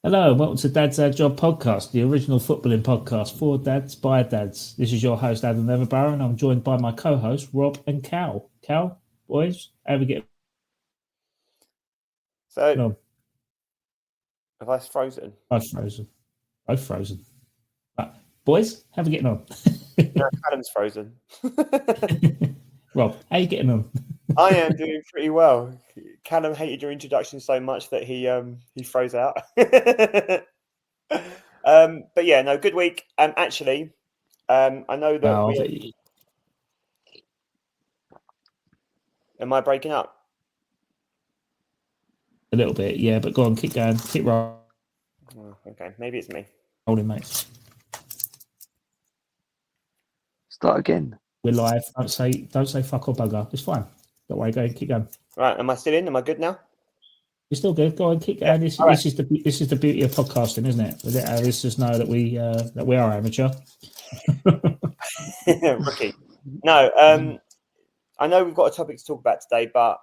Hello, and welcome to Dad's Ad Job Podcast, the original footballing podcast for dads by dads. This is your host, Adam Neverbarrow, and I'm joined by my co-hosts, Rob and Cal. Cal, boys, how we get So, on? have I frozen? Both frozen. Both frozen. Boys, how we getting on? No, Callum's frozen. Rob, how you getting on? I am doing pretty well. Callum hated your introduction so much that he froze out. But yeah, no, good week. Actually, I know that Well, Am I breaking up? a little bit, yeah, but go on, keep going, keep rolling, Oh, okay, maybe it's me. mate. Start again. We're live. Don't say fuck or bugger. It's fine. Don't worry, go, keep going. Right, am I still in? Am I good now? You're still good. Go on, keep going. This is the beauty of podcasting, isn't it? Let our listeners know that we are amateur. Rookie. No, I know we've got a topic to talk about today, but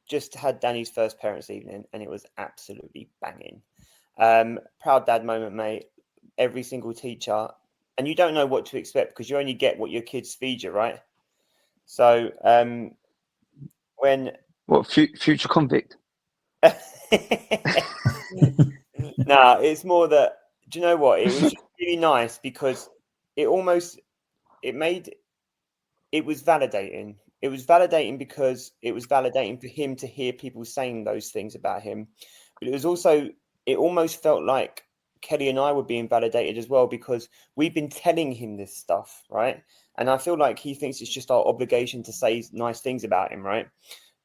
just had Danny's first parents' evening, and it was absolutely banging. Proud dad moment, mate. Every single teacher, and you don't know what to expect because you only get what your kids feed you, right? So when future convict? Nah, it's more that. Do you know what? It was just really nice because it was validating. It was validating because it was validating for him to hear people saying those things about him. But it almost felt like Kelly and I were being validated as well because we've been telling him this stuff, right? And I feel like he thinks it's just our obligation to say nice things about him, right?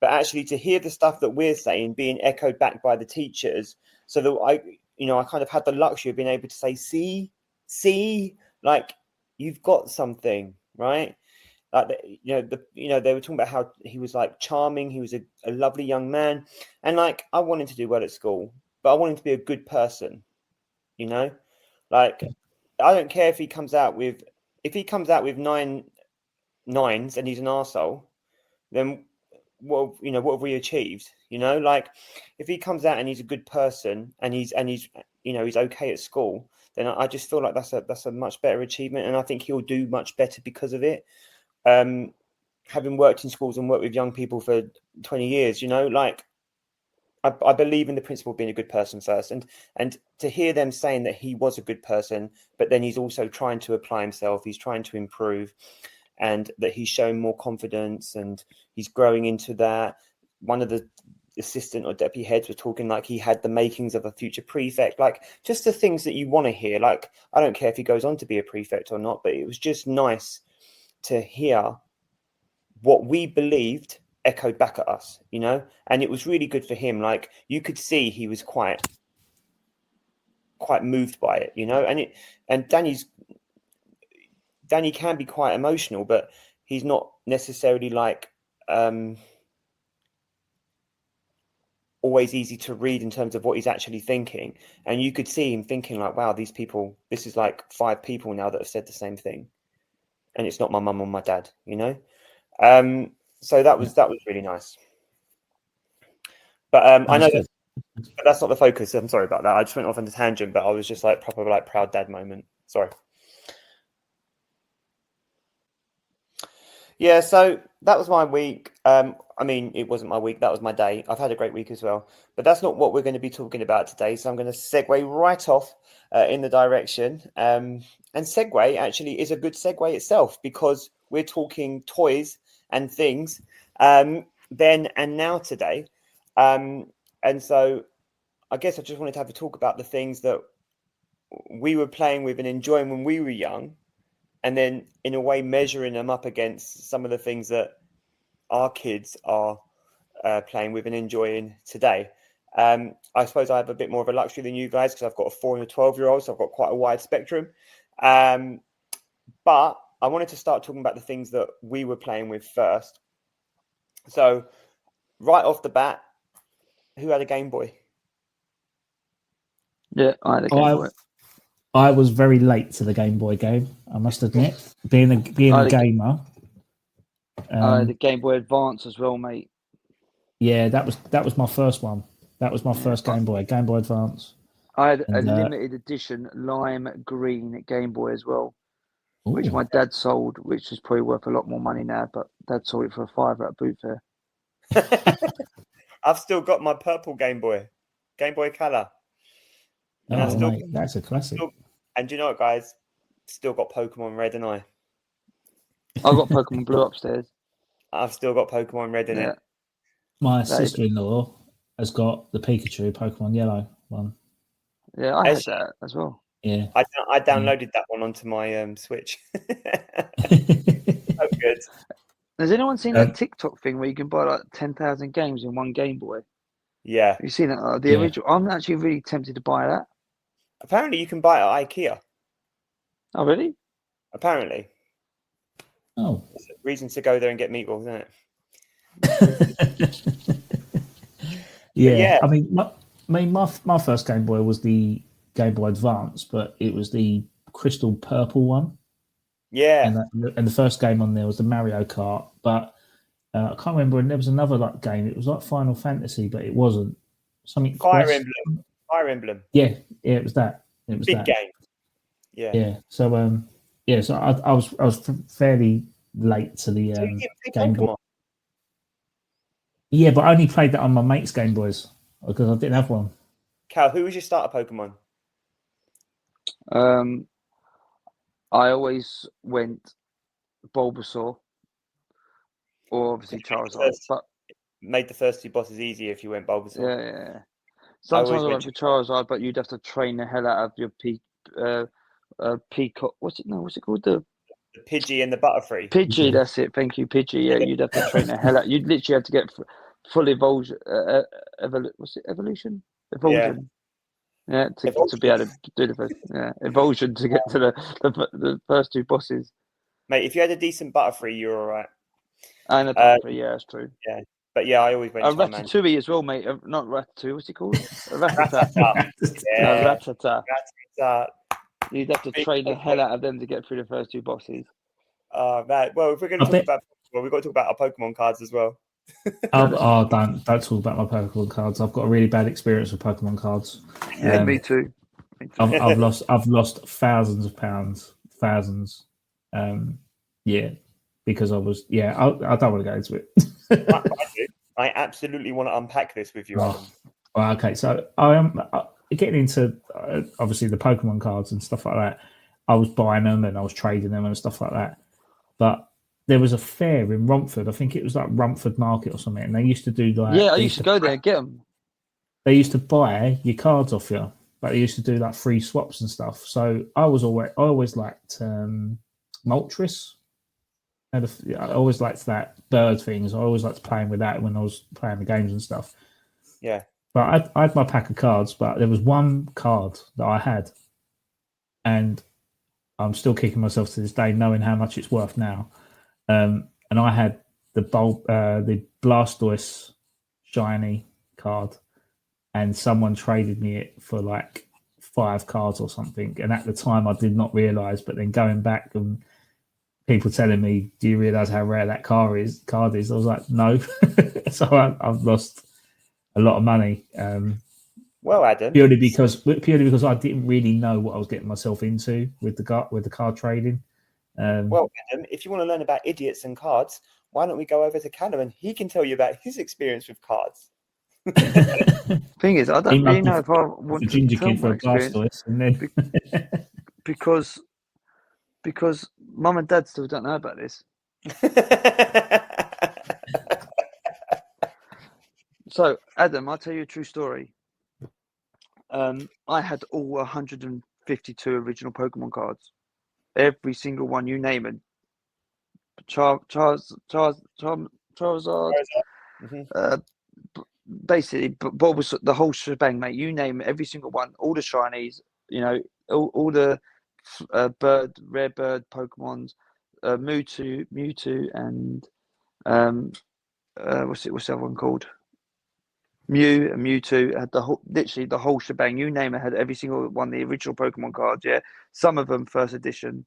But actually to hear the stuff that we're saying being echoed back by the teachers, so that I kind of had the luxury of being able to say, see, like you've got something, right? Like they were talking about how he was like charming, he was a lovely young man, and like I want him to do well at school, but I want him to be a good person, like I don't care if he comes out with 9 nines and he's an arsehole, then what have we achieved? Like if he comes out and he's a good person and he's he's okay at school, then I just feel like that's a much better achievement, and I think he'll do much better because of it. Having worked in schools and worked with young people for 20 years, like I believe in the principle of being a good person first, and to hear them saying that he was a good person, but then he's also trying to apply himself, he's trying to improve, and that he's showing more confidence and he's growing into that. One of the assistant or deputy heads were talking like he had the makings of a future prefect, like just the things that you want to hear. Like I don't care if he goes on to be a prefect or not, but it was just nice to hear what we believed echoed back at us, and it was really good for him. Like you could see he was quite moved by it, and Danny can be quite emotional, but he's not necessarily like always easy to read in terms of what he's actually thinking. And you could see him thinking like, wow, these people, this is like 5 people now that have said the same thing. And it's not my mum or my dad, So that was really nice. But I know that's not the focus. I'm sorry about that. I just went off on a tangent, but I was just like proper like proud dad moment. Sorry. Yeah, so that was my week. I mean, it wasn't my week. That was my day. I've had a great week as well. But that's not what we're going to be talking about today. So I'm going to segue right off in the direction. And segue actually is a good segue itself because we're talking toys and things then and now today. And so I guess I just wanted to have a talk about the things that we were playing with and enjoying when we were young, and then in a way measuring them up against some of the things that our kids are playing with and enjoying today. I suppose I have a bit more of a luxury than you guys because I've got a 4 and a 12-year-old, so I've got quite a wide spectrum. But I wanted to start talking about the things that we were playing with first. So right off the bat, who had a Game Boy? Yeah, I had a Game Boy. I was very late to the Game Boy game, I must admit. Being a gamer. I had a Game Boy Advance as well, mate. Yeah, that was my first one. That was my first Game Boy Advance. I had a And, limited edition lime green Game Boy as well, which ooh. my dad sold, which is probably worth a lot more money now. But Dad sold it for £5 at a boot fair. I've still got my purple Game Boy Color. And I still, mate, that's a classic. and do you know what, guys? Still got Pokemon Red, and I've got Pokemon Blue upstairs. I've still got Pokemon Red in it. My sister-in-law has got the Pikachu Pokemon Yellow one. Yeah, I had that as well. Yeah, I downloaded that one onto my Switch. So good. Has anyone seen that TikTok thing where you can buy like 10,000 games in one Game Boy? Yeah. Have you seen that? The original. I'm actually really tempted to buy that. Apparently, you can buy it at IKEA. Oh, really? Apparently. Oh. It's a reason to go there and get meatballs, isn't it? Yeah. I mean, my first Game Boy was the Game Boy Advance, but it was the crystal purple one. Yeah. And the first game on there was the Mario Kart, but I can't remember. And there was another game. It was like Final Fantasy, but it wasn't. Something Fire Emblem. Fire Emblem. Yeah, it was that. It was big that. game. Yeah. Yeah. So so I was fairly late to the Game Boy. Yeah, but I only played that on my mate's Game Boys because I didn't have one. Cal, who was your starter Pokemon? I always went Bulbasaur, or obviously Charizard, but made the first two bosses easier if you went Bulbasaur. Yeah. Sometimes I went for Charizard, but you'd have to train the hell out of your peacock. What's it called? The Pidgey and the Butterfree. Pidgey, that's it. Thank you, Pidgey. Yeah, you'd have to train the hell out. You'd literally have to get full evolution. What's it? Evolution. Yeah, to be able to do the first, evolution to get to the first two bosses. Mate, if you had a decent Butterfree, you're all right. And a Butterfree, yeah, that's true. Yeah, but yeah, I always went Ratatouille as well, mate. Not Ratatouille. What's it called? Rattata. Yeah. Rattata. You'd have to train the hell out of them to get through the first two bosses. Man. Well, if we're going to talk about Pokemon, we've got to talk about our Pokemon cards as well. Don't talk about my Pokemon cards. I've got a really bad experience with Pokemon cards. Yeah, me too. I've lost thousands of pounds, because I was I don't want to go into it. I absolutely want to unpack this with you, Adam. Well, okay, so I am getting into obviously the Pokemon cards and stuff like that. I was buying them and I was trading them and stuff like that. But there was a fair in Romford. I think it was like Romford Market or something, and they used to do like I used to go there and get them. They used to buy your cards off you, but they used to do like free swaps and stuff. So I always liked Moltres. I always liked that bird things. I always liked playing with that when I was playing the games and stuff. Yeah. But I had my pack of cards, but there was one card that I had, and I'm still kicking myself to this day knowing how much it's worth now. And I had the Blastoise shiny card, and someone traded me it for like 5 cards or something. And at the time, I did not realise. But then going back and people telling me, "Do you realise how rare that card is?" I was like, "No." So I've lost a lot of money. Well, Adam, purely because I didn't really know what I was getting myself into with the card trading. Well, Adam, if you want to learn about idiots and cards, why don't we go over to Callum and he can tell you about his experience with cards. Thing is, I don't really know if I want to ginger tell kid for my a Blastoise, and then because Mum and Dad still don't know about this. So, Adam, I'll tell you a true story. I had all 152 original Pokemon cards. Every single one, you name it. Charizard. Basically, Bulbasaur, the whole shebang, mate. You name it, every single one. All the shinies, all the rare bird Pokemons, Mewtwo, and what's the other one called? Mew and Mewtwo had literally the whole shebang. You name it, had every single one. The original Pokemon cards, yeah. Some of them first edition,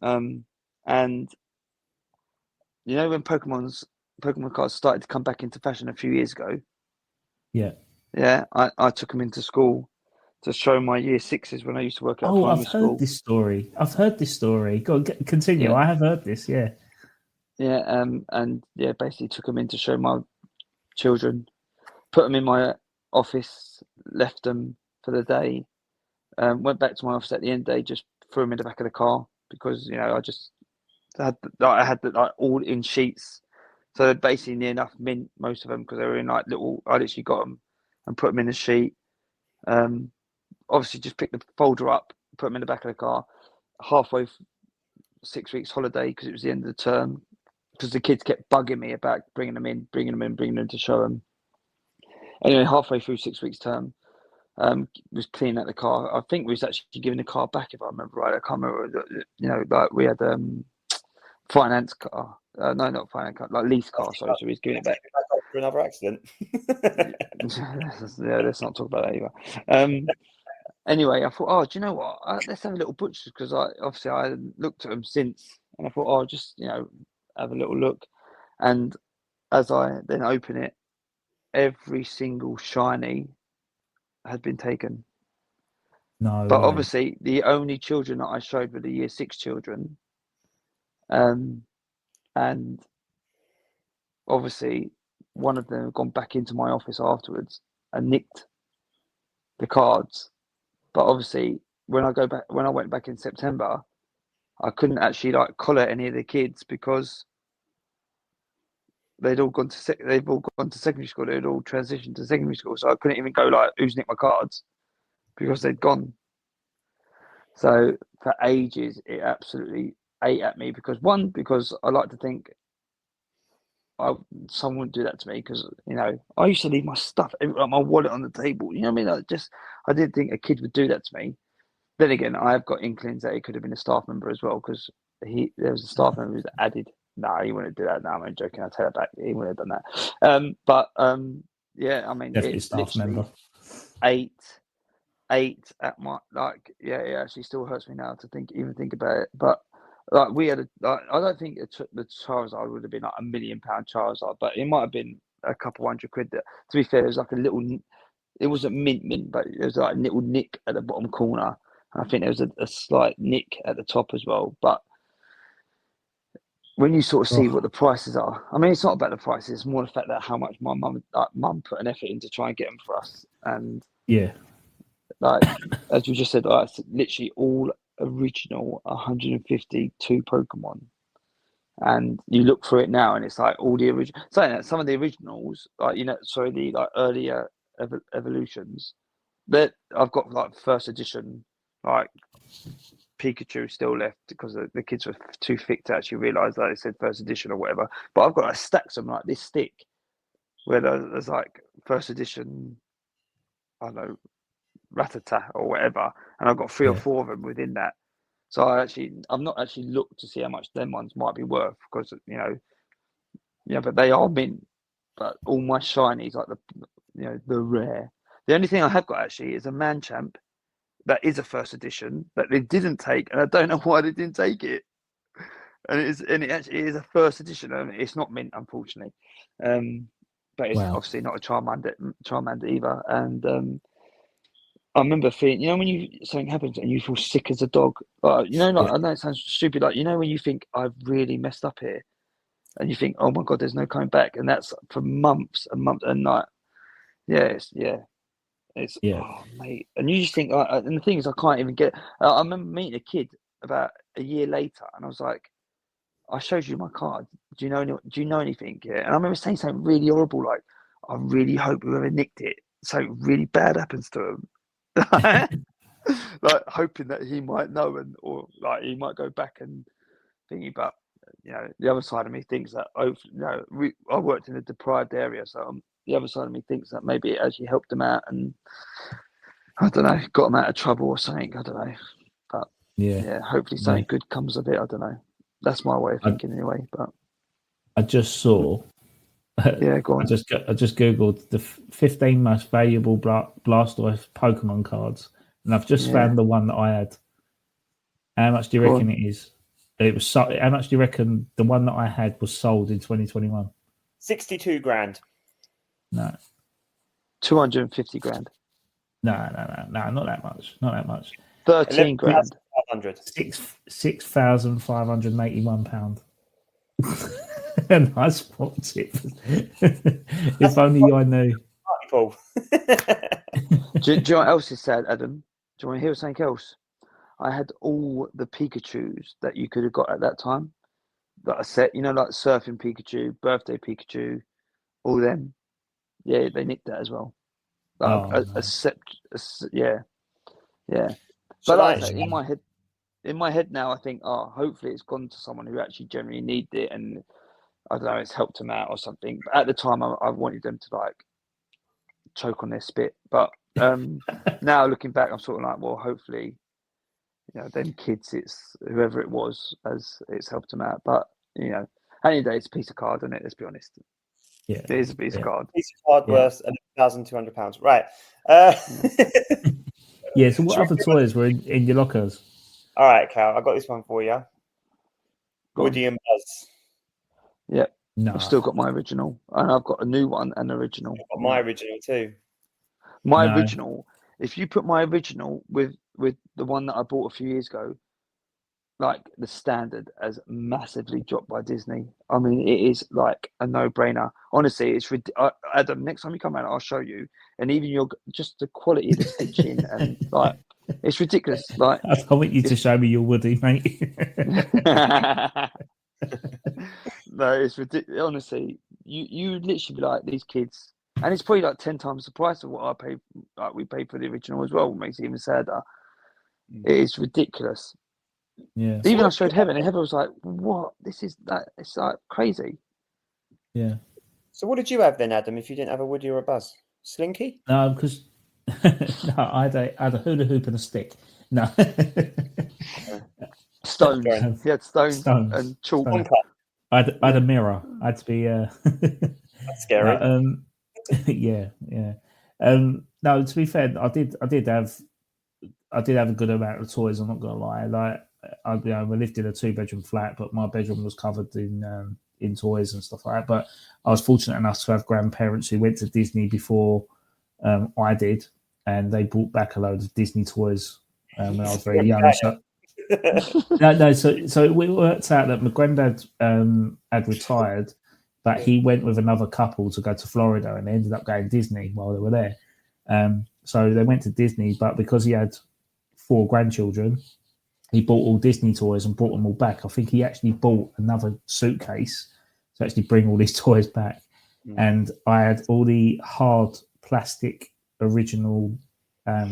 and when Pokemon cards started to come back into fashion a few years ago, Yeah, I took them into school to show my year sixes when I used to work at a Oh, primary I've school. heard this story. Go on, continue. Yeah. I have heard this. Yeah. Yeah, and yeah, basically took them in to show my children, put them in my office, left them for the day, went back to my office at the end of the day, just threw them in the back of the car because I had like all in sheets, so they're basically near enough mint, most of them, because they were in like little. I literally got them and put them in a sheet. Obviously, just picked the folder up, put them in the back of the car. Halfway 6 weeks holiday because it was the end of the term. Because the kids kept bugging me about bringing them in to show them. Anyway, halfway through 6 weeks term, was cleaning out the car. I think we was actually giving the car back, if I remember right. I can't remember. Like we had finance car. No, not finance car, like lease car. Sorry, so we was giving it back. For another accident. Yeah, let's not talk about that either. Anyway, I thought, do you know what? Let's have a little butcher's because I looked at them since, and I thought, just have a little look. And as I then open it, every single shiny had been taken. No But way. obviously, the only children that I showed were the year 6 children. And obviously, one of them had gone back into my office afterwards and nicked the cards. But obviously, when I went back in September, I couldn't actually collar any of the kids because they've all gone to secondary school. They'd all transitioned to secondary school, so I couldn't even go who's nicked my cards because they'd gone. So for ages, it absolutely ate at me because I like to think someone wouldn't do that to me because I used to leave my stuff, like my wallet on the table. You know what I mean? I didn't think a kid would do that to me. Then again, I have got inklings that he could have been a staff member as well because there was a staff member who's added. No, he wouldn't do that. No, I'm joking. I take that back. He wouldn't have done that. Yeah, I mean, Definitely it staff literally member. ate at my it actually still hurts me now to even think about it. But we had I don't think the Charizard would have been like £1 million Charizard, but it might have been a couple £100. That, to be fair, it was like a little. It wasn't mint, but it was like a little nick at the bottom corner. And I think there was a slight nick at the top as well. But when you sort of see what the prices are, I mean, it's not about the prices. It's more the fact that how much my mum put an effort in to try and get them for us. And yeah, as you just said, it's literally all original 152 Pokemon. And you look through it now, and it's like all the original. Some of the originals, the earlier evolutions, that I've got first edition, Pikachu still left because the kids were too thick to actually realise that it said first edition or whatever. But I've got stacks of them this thick, where there's first edition, I don't know, Rattata or whatever, and I've got 3 or 4 of them within that. So I've not actually looked to see how much them ones might be worth because but they are mint. But all my shinies, the rare. The only thing I have got actually is a Manchamp that is a first edition that they didn't take, and I don't know why they didn't take it. And it actually is a first edition, and it's not mint, unfortunately. But it's obviously not a Charmander either. And I remember feeling, when something happens and you feel sick as a dog. I know it sounds stupid, when you think I've really messed up here, and you think, oh my god, there's no coming back, and that's for months and months and it's oh mate, and you just think, and the thing is, I can't even get. I remember meeting a kid about a year later, and I was like, I showed you my card. Do you know anything? Yeah, and I remember saying something really horrible, like, I really hope whoever nicked it, something really bad happens to him. Hoping that he might know or he might go back and thingy, but the other side of me thinks that I worked in a deprived area, so the other side of me thinks that maybe it actually helped him out and I don't know, got him out of trouble or something. I don't know, but hopefully something good comes of it. I don't know. That's my way of thinking anyway. But I just saw. Yeah, go on. I just googled the 15 most valuable Blastoise Pokemon cards, and I've just found the one that I had. How much do you reckon it is? It was how much do you reckon the one that I had was sold in 2021? 62 grand. No. 250 grand. No, not that much. Not that much. 13 grand. 500. £6,581. And I spot it. If only I knew. Paul. Do you know what else is sad, Adam? Do you want to hear something else? I had all the Pikachus that you could have got at that time. Like a set, like surfing Pikachu, birthday Pikachu, all them. Yeah, they nicked that as well. Like yeah. But like I say, in my head now, I think, hopefully it's gone to someone who actually genuinely needed it, and I don't know, it's helped them out or something. But at the time, I wanted them to like choke on their spit. But now looking back, I'm sort of like, well, hopefully, them kids, it's whoever it was, as it's helped them out. But at the end of the day, it's a piece of card, isn't it? Let's be honest. Yeah, it is a piece of card. Piece of card worth £1,200. Right. Yeah. So what other toys were in your lockers? All right, Cal. I got this one for you. Woody and Buzz. Yeah. No. I've still got my original, and I've got a new one, an original. I've got my original too. My original. If you put my original with the one that I bought a few years ago, like the standard has massively dropped by Disney. I mean, it is like a no-brainer. Honestly, it's Adam. Next time you come around, I'll show you, and even just the quality of the stitching and like it's ridiculous. Like I want you to show me your Woody, mate. No, it's ridiculous. Honestly, you literally be like these kids, and it's probably like 10 times the price of what I paid. Like we paid for the original as well, makes it even sadder. It is ridiculous. Yeah. Even I showed Heaven, and Heaven was like, "What? This is that? It's like crazy." Yeah. So what did you have then, Adam? If you didn't have a Woody or a Buzz, Slinky? No, because I had a hula hoop and a stick. No. Stones. He had stones and chalk. I had a mirror. I had to be. That's scary. Yeah. No, to be fair, I did have a good amount of toys. I'm not gonna lie. Like, we lived in a 2-bedroom flat, but my bedroom was covered in toys and stuff like that. But I was fortunate enough to have grandparents who went to Disney before I did, and they brought back a load of Disney toys when I was very young. So, so it worked out that my granddad had retired, but he went with another couple to go to Florida, and they ended up going to Disney while they were there. So they went to Disney, but because he had 4 grandchildren, he bought all Disney toys and brought them all back. I think he actually bought another suitcase to actually bring all these toys back. And I had all the hard plastic original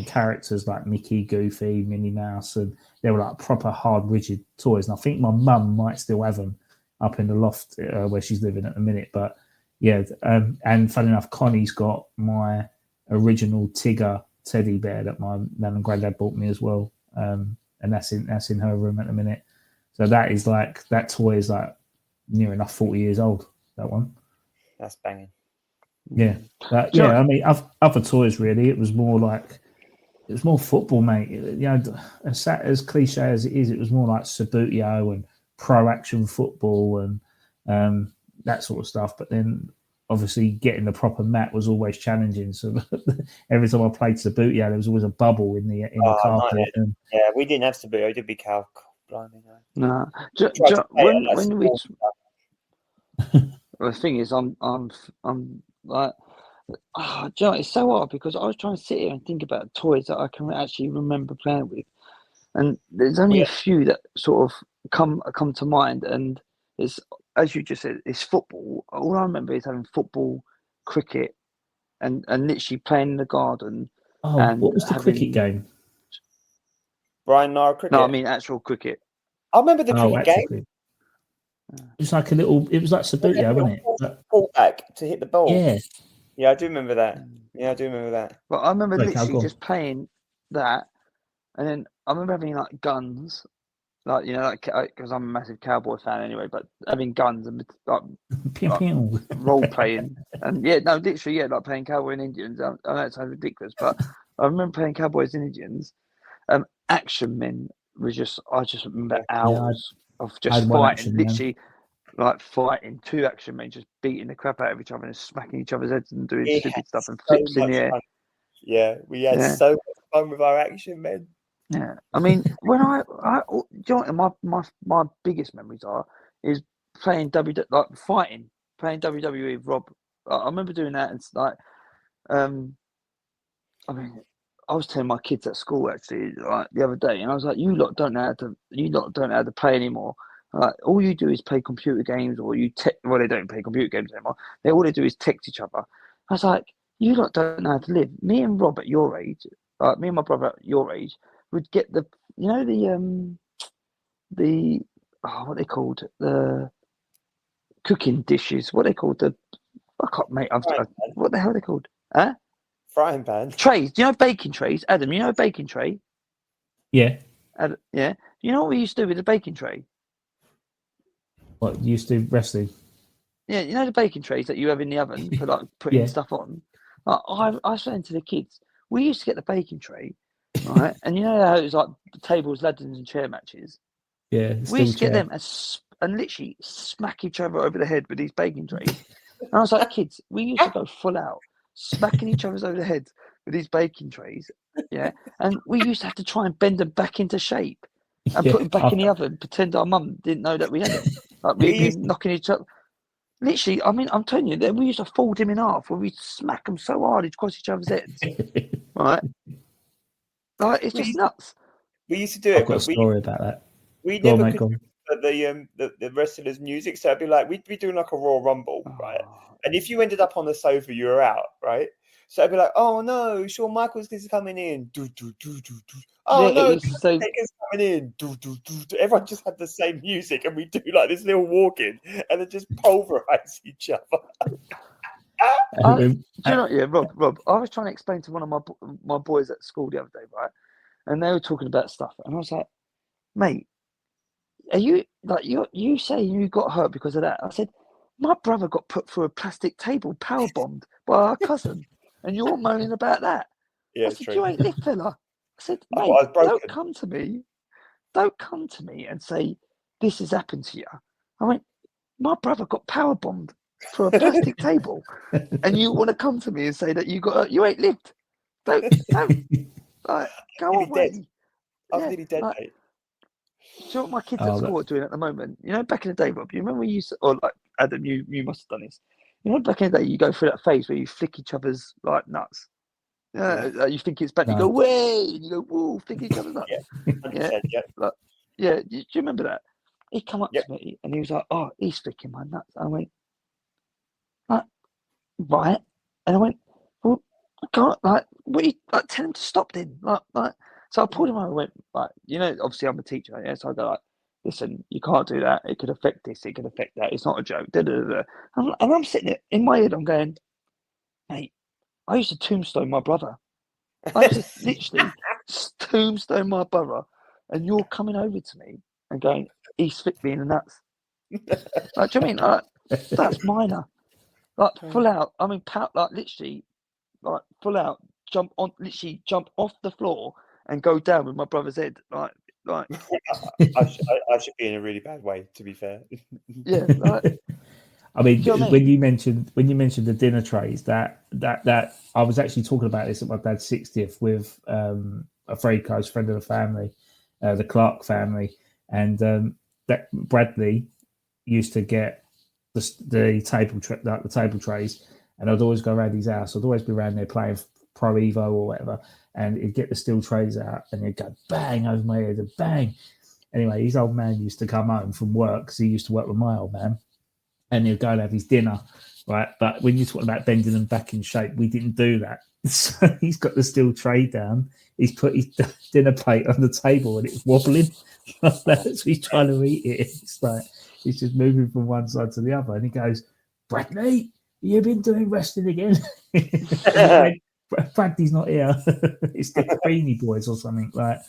characters like Mickey, Goofy, Minnie Mouse, and they were like proper hard, rigid toys. And I think my mum might still have them up in the loft where she's living at the minute. But yeah, and funny enough, Connie's got my original Tigger teddy bear that my nan and granddad bought me as well. And that's in her room at the minute. So that toy is like near enough 40 years old, that one. That's banging. Yeah. I mean, other toys really, it was more football, mate. As cliche as it is, it was more like Subbuteo and pro action football and that sort of stuff. But then obviously getting the proper mat was always challenging. So every time I played Subbuteo, there was always a bubble in the carpet. Yeah, we didn't have Subbuteo, did we, Cal? Blimey, no. When we the thing is, I'm like, it's so hard because I was trying to sit here and think about toys that I can actually remember playing with, and there's only a few that sort of come to mind, and it's, as you just said, it's football. All I remember is having football, cricket, and literally playing in the garden. Oh, and what was the cricket game? Brian Nara cricket? No, I mean actual cricket. I remember the cricket game. It's like it was like Subbuteo, wasn't it? Pull back to hit the ball. Yeah, I do remember that. But I remember literally just playing that, and then I remember having like guns, like because I'm a massive cowboy fan anyway. But having guns and like role playing, and literally like playing cowboy and Indians. I know it sounds ridiculous, but I remember playing cowboys and Indians. Action Men was I just remember hours of just fighting, literally like fighting, two action men just beating the crap out of each other and smacking each other's heads and doing We stupid had stuff and so flips in much the air. fun. Yeah, we had so much fun with our action men. Yeah, I mean, when do you know what my biggest memories is playing playing WWE with Rob. I remember doing that, and it's like, I mean, I was telling my kids at school actually, like the other day, and I was like, you lot don't know how to play anymore. Like, all you do is play computer games, or well, they don't play computer games anymore. All they do is text each other. I was like, you lot don't know how to live. Me and Rob at your age, me and my brother at your age, would get the what are they called, the cooking dishes? What are they called? I can't, mate. What the hell are they called? Huh? Frying pan. Trays. Do you know baking trays? Adam, you know a baking tray? Yeah. Adam, yeah. You know what we used to do with the baking tray? What you used to do wrestling? Yeah, you know the baking trays that you have in the oven for like putting Yeah. stuff on. I was saying to the kids, we used to get the baking tray, right? And you know how it was like tables, ladders, and chair matches. Yeah. We used to get them and literally smack each other over the head with these baking trays. And I was like, kids, we used to go full out, smacking each other's over the heads with these baking trays. Yeah. And we used to have to try and bend them back into shape and put them back in the oven, pretend our mum didn't know that we had them. Like we'd been knocking each other. Literally, I mean, I'm telling you, we used to fold him in half where we'd smack them so hard across each other's heads. Right? Like, it's just nuts. We used to do I've it, got a but story about that. we Go on, never mate, could go on. put the wrestlers' music. So it'd be like we'd be doing like a Royal Rumble, right? And if you ended up on the sofa, you were out, right? So I'd be like, "Oh no, Shawn Michaels is coming in." Do, do, do, do, do. Oh Yeah, no, it was so. Taker's coming in. Do, do, do, do. Everyone just had the same music, and we do like this little walk-in, and then just pulverize each other. Do you know? Yeah, Rob. I was trying to explain to one of my boys at school the other day, right? And they were talking about stuff, and I was like, "Mate, are you like you say you got hurt because of that?" I said, "My brother got put through a plastic table, power bombed by our cousin, and you're moaning about that." Yeah, I it's said, true. "You ain't lived, fella." I said, I thought "Mate, I was broken. don't come to me and say this has happened to you." I went, "My brother got power bombed through a plastic table, and you want to come to me and say that you ain't lived? Don't like go Nearly away." dead. I'm nearly dead, mate. Do you know what my kids at school are doing at the moment? You know, back in the day, Rob, you remember or like Adam, you must have done this. You know, back in the day, you go through that phase where you flick each other's like nuts. You think it's bad, you go, way, and you go, whoa, flick each other's nuts. Yeah, 100%, yeah. Like, yeah, do you remember that? He come up to me and he was like, "Oh, he's flicking my nuts." I went, right. And I went, "Well, I can't, tell him to stop then." So I pulled him over and went, like, you know, obviously I'm a teacher, yeah. So I go like, "Listen, you can't do that. It could affect this, it could affect that. It's not a joke." Da, da, da, da. And I'm sitting there in my head, I'm going, "Mate, I used to tombstone my brother. I used to literally tombstone my brother, and you're coming over to me and going, he's flicked me in the nuts." Like, do you know what I mean? Like, that's minor. Like, full out. I mean, like, literally, like, full out, jump off the floor and go down with my brother's head. Like. I should be in a really bad way, to be fair. Yeah. Like, I mean, do you know what I when you mentioned the dinner trays, that I was actually talking about this at my dad's 60th with a very close friend of the family, the Clark family, and that Bradley used to get the table trays, and I'd always go around his house. I'd always be around there playing Pro Evo or whatever, and he'd get the steel trays out, and he'd go bang over my head and bang. Anyway, his old man used to come home from work because he used to work with my old man, and he'll go and have his dinner, right? But when you're talking about bending them back in shape, we didn't do that. So he's got the steel tray down. He's put his dinner plate on the table and it's wobbling. So he's trying to eat it. It's like he's just moving from one side to the other. And he goes, "Bradley, you've been doing wrestling again?" Bradley's not here. It's the Beanie Boys or something like.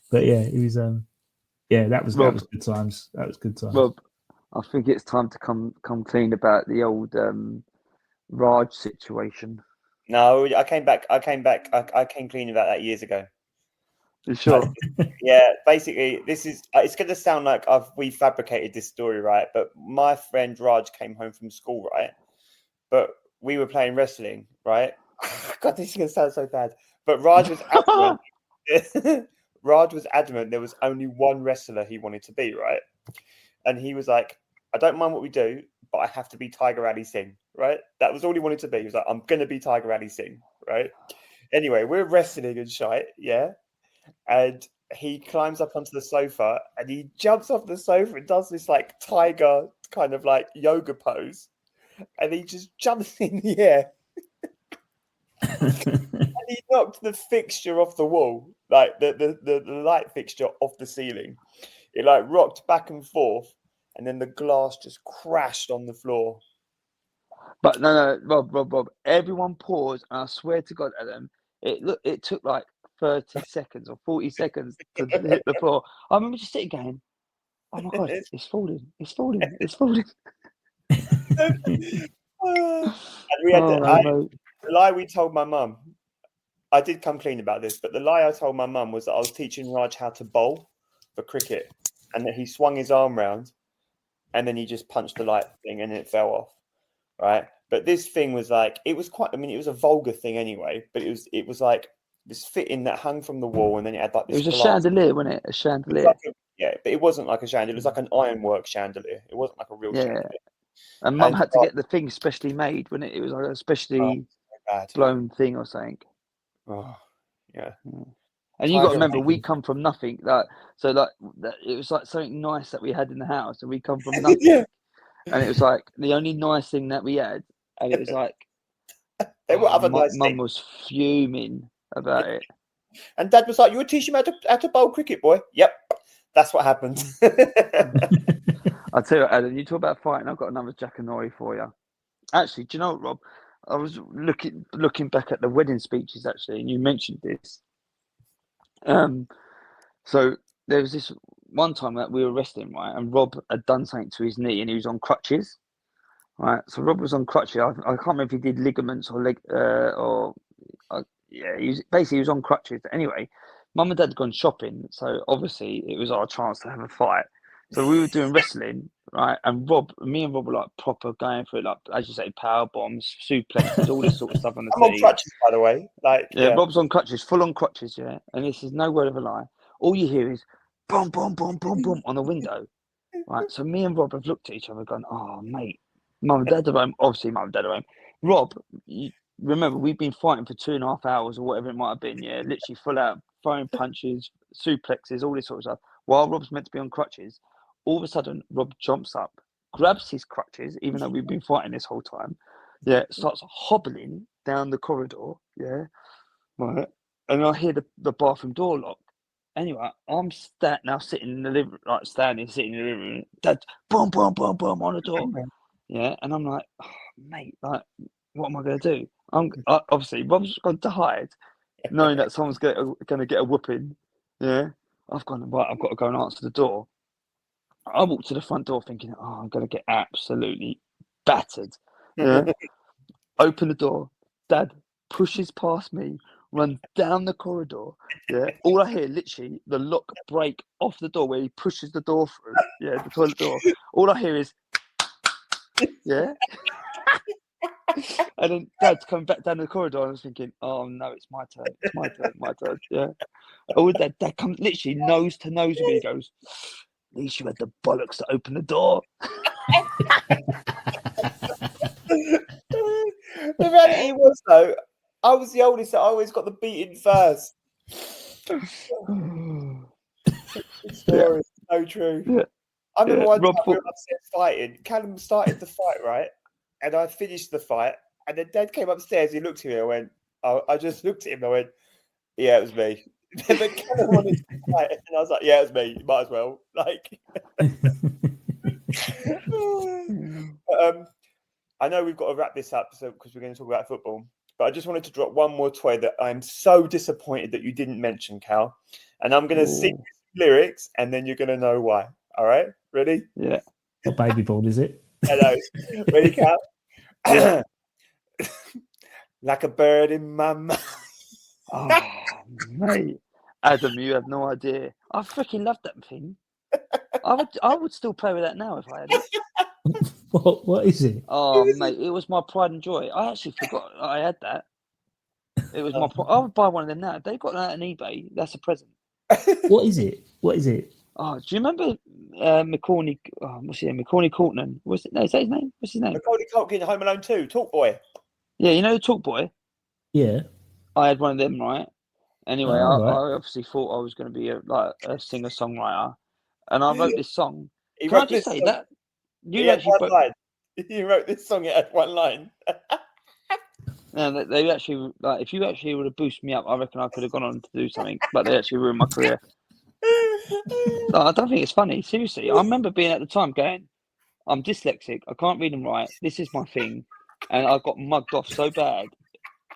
But yeah, it was. That was good times. That was good times. Rob, I think it's time to come clean about the old Raj situation. No, I came back. I came clean about that years ago. You sure? Yeah, basically, this is. It's going to sound like we fabricated this story, right? But my friend Raj came home from school, right? But we were playing wrestling, right? God, this is going to sound so bad. But Raj was adamant. Raj was adamant there was only one wrestler he wanted to be, right? And he was like, I don't mind what we do, but I have to be Tiger Ali Singh, right? That was all he wanted to be. He was like, I'm going to be Tiger Ali Singh, right? Anyway, we're wrestling and shite, yeah? And he climbs up onto the sofa and he jumps off the sofa and does this like tiger kind of like yoga pose. And he just jumps in the air. And he knocked the fixture off the wall, like the light fixture off the ceiling. It like rocked back and forth, and then the glass just crashed on the floor. But no, Rob. Everyone paused, and I swear to God, Adam, it took like 30 seconds or 40 seconds to hit the floor. I remember just sitting going, "Oh my God, it's falling! It's falling! It's falling!" And we had the lie we told my mum. I did come clean about this, but the lie I told my mum was that I was teaching Raj how to bowl for cricket, and that he swung his arm round, and then he just punched the light thing, and it fell off. Right, but this thing was like it was quite. I mean, it was a vulgar thing anyway, but it was like this fitting that hung from the wall, and then it had like this. It was a chandelier, wasn't it? A chandelier. Yeah, but it wasn't like a chandelier. It was like an ironwork chandelier. It wasn't like a real chandelier. And Mum had to get the thing specially made, wasn't it? It was like a specially blown thing or something. Oh, yeah. And you got to remember, we come from nothing. Like so, like it was like something nice that we had in the house, and we come from nothing. Yeah. And it was like the only nice thing that we had, and it was like Mum was fuming about it. And Dad was like, "You were teaching him how to bowl cricket, boy." Yep, that's what happened. I'll tell you what, Adam, you talk about fighting. I've got another Jackanory for you. Actually, do you know what, Rob? I was looking back at the wedding speeches actually, and you mentioned this. So there was this one time that we were wrestling, right, and Rob had done something to his knee, and he was on crutches. Right, so Rob was on crutches. I can't remember if he did ligaments or he was on crutches. Anyway, Mum and Dad had gone shopping, so obviously it was our chance to have a fight. So we were doing wrestling, right? And me and Rob were like proper going through, like as you say, power bombs, suplexes, all this sort of stuff on the I'm on crutches, by the way. Rob's on crutches, full on crutches, yeah. And this is no word of a lie. All you hear is boom, boom, boom, boom, boom on the window, right? So me and Rob have looked at each other, gone, "Oh, mate." Mum and Dad are home. Obviously, Mum and Dad are home. Rob, remember, we've been fighting for 2.5 hours or whatever it might have been. Yeah, literally full out, throwing punches, suplexes, all this sort of stuff. While Rob's meant to be on crutches, all of a sudden, Rob jumps up, grabs his crutches, even though we've been fighting this whole time. Yeah, starts hobbling down the corridor. Yeah, right. And I hear the bathroom door lock. Anyway, I'm now sitting in the living, like sitting in the living room. Dad, boom, boom, boom, boom on the door. Yeah, and I'm like, "Oh, mate, like, what am I going to do?" Obviously, Rob's gone to hide, knowing that someone's going to get a whooping. Yeah, I've gone, right, I've got to go and answer the door. I walked to the front door thinking, "Oh, I'm going to get absolutely battered." Yeah, open the door. Dad pushes past me, runs down the corridor. Yeah, all I hear, literally, the lock break off the door where he pushes the door through. Yeah, the toilet door. All I hear is, yeah. And then Dad's coming back down the corridor, and I was thinking, "Oh no, it's my turn. It's my turn. My turn." Yeah. Oh, Dad comes literally nose to nose with me. He goes, "At least you had the bollocks to open the door." The reality was, though, I was the oldest, so I always got the beating first. Story, so true. Yeah. I remember one time we were upstairs fighting. Callum started the fight, right? And I finished the fight. And then Dad came upstairs. He looked at me. I went, I just looked at him. I went, "Yeah, it was me." But Callum wanted to fight. And I was like, "Yeah, it was me. You might as well." Like, I know we've got to wrap this up because we're going to talk about football. But I just wanted to drop one more toy that I'm so disappointed that you didn't mention, Cal. And I'm going to sing lyrics, and then you're going to know why. All right? Ready? Yeah. What baby ball is it? Hello. Ready, Cal? Yeah. Like a bird in my mouth. Oh, mate. Adam, you have no idea. I freaking loved that thing. I would still play with that now if I had it. What is it? Oh, mate, it was my pride and joy. I actually forgot I had that. It was my. I would buy one of them now. If they got that on eBay, that's a present. What is it? What is it? Oh, do you remember McCorney? Oh, what's his name? McCorney Courtney. What's it? No, is that his name? What's his name? Macaulay Culkin, Home Alone 2, Talk Boy. Yeah, you know the Talk Boy. Yeah. I had one of them, right? Anyway, Oh, I right. obviously thought I was going to be a singer-songwriter, and I wrote this song. He Can I wrote just this say song. that He you had actually one line. He wrote this song, it had one line. No, they actually like if you actually would have boosted me up, I reckon I could have gone on to do something. But they actually ruined my career. No, I don't think it's funny. Seriously, I remember being at the time going, "I'm dyslexic. I can't read and write. This is my thing," and I got mugged off so bad.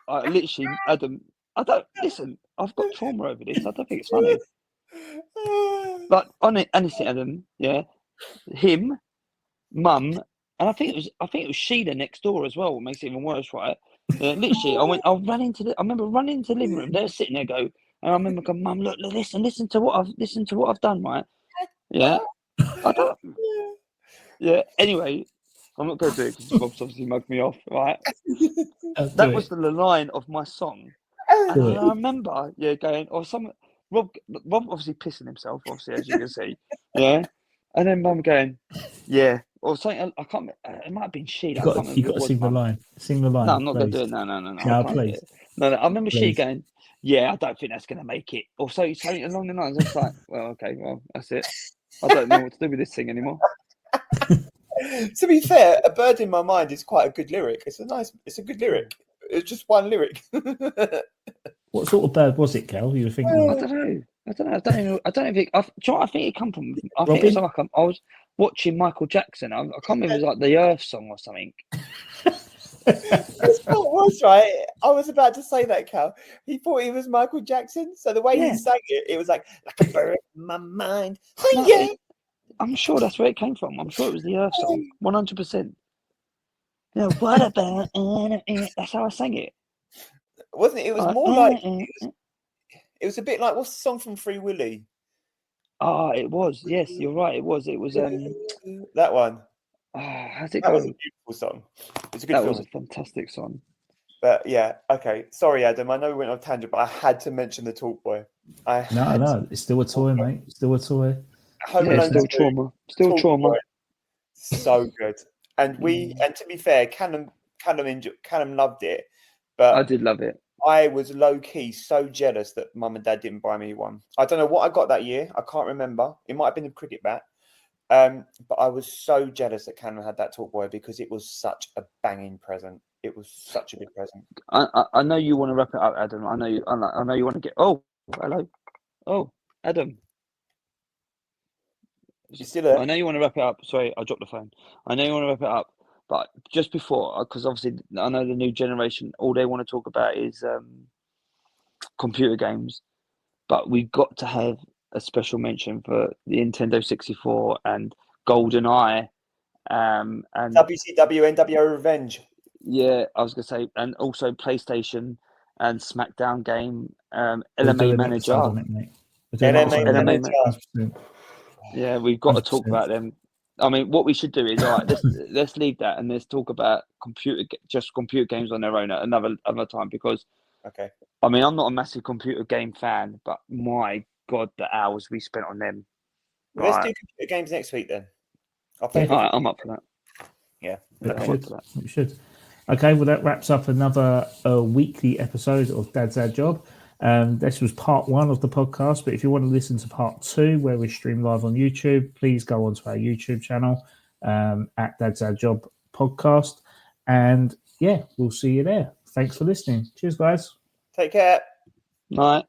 I literally, Adam. I don't listen. I've got trauma over this. I don't think it's funny. But honestly, Adam, yeah, him, Mum, and I think it was Sheila next door as well. What makes it even worse, right? Literally, I remember running into the living room. They're sitting there, and I remember going, Mum, look, listen to what I've done, right? Yeah, I don't. Yeah. Anyway, I'm not going to do it because Rob's obviously mugged me off, right? That was the line of my song, and I remember, going, or some Rob obviously pissing himself, obviously as you can see, yeah, and then Mum going, yeah, or something. I can't. It might have been Sheila. I can't remember. You got to sing the line. Sing the line. No, I'm not going to please. do it. No. No, I can't please. do it. No. I remember she Please. going, yeah, I don't think that's going to make it, or something along the lines. I was like, well, okay, well, that's it. I don't know what to do with this thing anymore. To be fair, A Bird in My Mind is quite a good lyric. It's a good lyric. It's just one lyric. What sort of bird was it, Cal? You were thinking? I don't know. I don't know. Do you know what I think it come from? I think Robin? it's like I was watching Michael Jackson. I can't remember. It was like the Earth song or something. That's what it was, right? I was about to say that, Cal. He thought he was Michael Jackson, so the way he sang it was like a bird in my mind. No, Yeah. I'm sure that's where it came from. I'm sure it was the Earth song, 100%. Yeah, what about? That's how I sang it. Wasn't it? It was more like it was a bit like what's the song from Free Willy? Ah, it was. Yes, you're right. It was. It was. That one. How's it That was gone? a beautiful song. It's a good That film. was a fantastic song. But yeah, okay. Sorry, Adam. I know we went on a tangent, but I had to mention the Talk Boy. No, it's still a toy, mate. It's still a toy. Home Alone Still 2, trauma. Still Talk trauma. Boy. So good. And and to be fair, Callum loved it, but I did love it. I was low key so jealous that Mum and Dad didn't buy me one. I don't know what I got that year. I can't remember. It might have been a cricket bat. But I was so jealous that Callum had that Talk Boy because it was such a banging present. It was such a good present. I know you want to wrap it up, Adam. I know you want to get. Oh, hello. Oh, Adam. You still there? I know you want to wrap it up. Sorry, I dropped the phone. I know you want to wrap it up, but just before, because obviously I know the new generation, all they want to talk about is computer games. But we've got to have a special mention for the Nintendo 64 and GoldenEye. And WCW NWO Revenge. Yeah, I was going to say, and also PlayStation and SmackDown game, LMA Manager. LMA Manager. Yeah, we've got 100%. To talk about them. I mean, what we should do is, all right, let's leave that and let's talk about computer games on their own at another time because, okay. I mean, I'm not a massive computer game fan, but my God, the hours we spent on them. Well, let's do computer games next week then. All right, I'm up for that. Yeah, we should. Okay, well, that wraps up another weekly episode of Dad's Ad Job. This was part 1 of the podcast, but if you want to listen to part 2, where we stream live on YouTube, please go onto our YouTube channel at Dad's Ad Job podcast. And yeah, we'll see you there. Thanks for listening. Cheers, guys. Take care. Night.